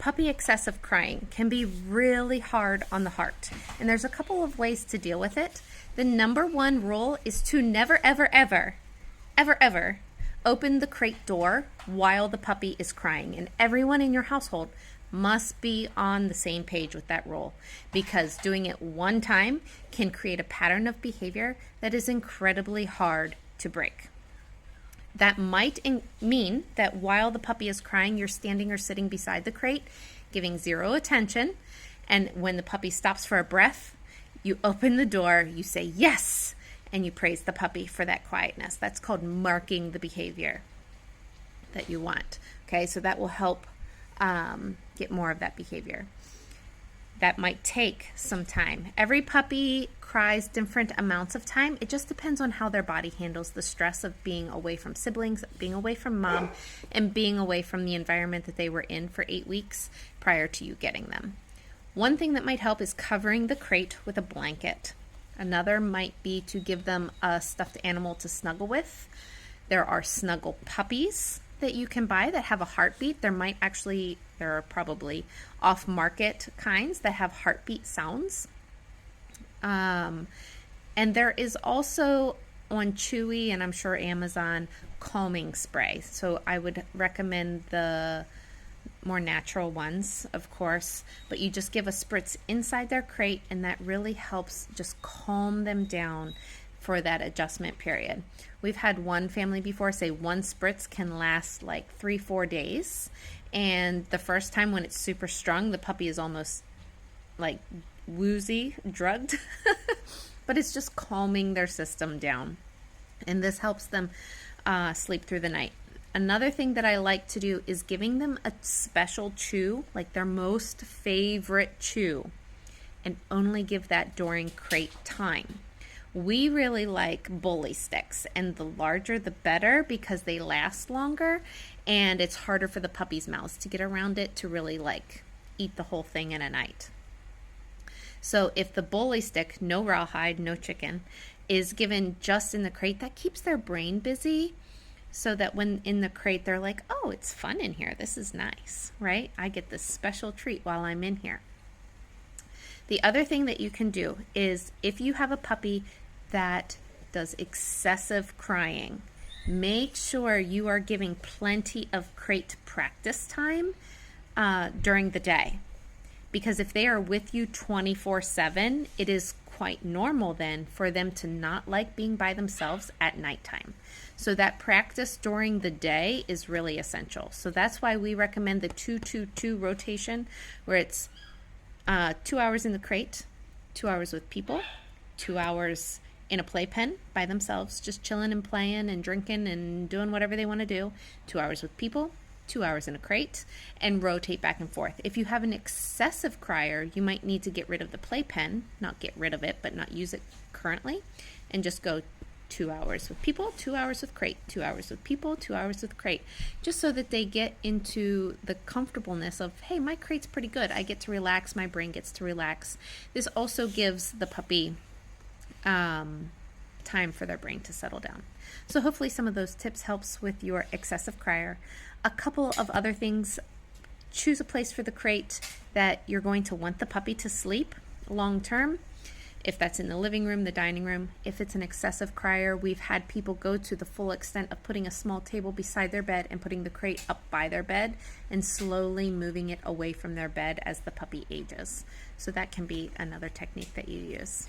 Puppy excessive crying can be really hard on the heart, and there's a couple of ways to deal with it. The number one rule is to never, ever, ever, ever, ever open the crate door while the puppy is crying, and everyone in your household must be on the same page with that rule, because doing it one time can create a pattern of behavior that is incredibly hard to break. That might mean that while the puppy is crying, you're standing or sitting beside the crate, giving zero attention. And when the puppy stops for a breath, you open the door, you say yes, and you praise the puppy for that quietness. That's called marking the behavior that you want. Okay, so that will help get more of that behavior. That might take some time. Every puppy cries different amounts of time. It just depends on how their body handles the stress of being away from siblings, being away from mom, and being away from the environment that they were in for 8 weeks prior to you getting them. One thing that might help is covering the crate with a blanket. Another might be to give them a stuffed animal to snuggle with. There are snuggle puppies that you can buy that have a heartbeat. There are probably off-market kinds that have heartbeat sounds. And there is also on Chewy, and I'm sure Amazon, calming spray. So I would recommend the more natural ones, of course, but you just give a spritz inside their crate, and that really helps just calm them down for that adjustment period. We've had one family before say one spritz can last like 3-4 days, and the first time when it's super strong, the puppy is almost like woozy, drugged, but it's just calming their system down, and this helps them sleep through the night. Another thing that I like to do is giving them a special chew, like their most favorite chew, and only give that during crate time. We really like bully sticks, and the larger the better because they last longer, and it's harder for the puppy's mouths to get around it to really like eat the whole thing in a night. So if the bully stick, no rawhide, no chicken, is given just in the crate, that keeps their brain busy, so that when in the crate they're like, oh, it's fun in here, this is nice, right? I get this special treat while I'm in here. The other thing that you can do is if you have a puppy that does excessive crying, make sure you are giving plenty of crate practice time during the day. Because if they are with you 24/7, it is quite normal then for them to not like being by themselves at nighttime. So that practice during the day is really essential. So that's why we recommend the 2-2-2 rotation, where it's 2 hours in the crate, 2 hours with people, 2 hours in a playpen by themselves, just chilling and playing and drinking and doing whatever they want to do, 2 hours with people, 2 hours in a crate, and rotate back and forth. If you have an excessive crier, you might need to get rid of the playpen, not get rid of it, but not use it currently, and just go 2 hours with people, 2 hours with crate, 2 hours with people, 2 hours with crate, just so that they get into the comfortableness of, hey, my crate's pretty good. I get to relax, my brain gets to relax. This also gives the puppy time for their brain to settle down. So hopefully some of those tips helps with your excessive crier. A couple of other things: choose a place for the crate that you're going to want the puppy to sleep long term. If that's in the living room, the dining room. If it's an excessive crier, we've had people go to the full extent of putting a small table beside their bed and putting the crate up by their bed and slowly moving it away from their bed as the puppy ages. So that can be another technique that you use.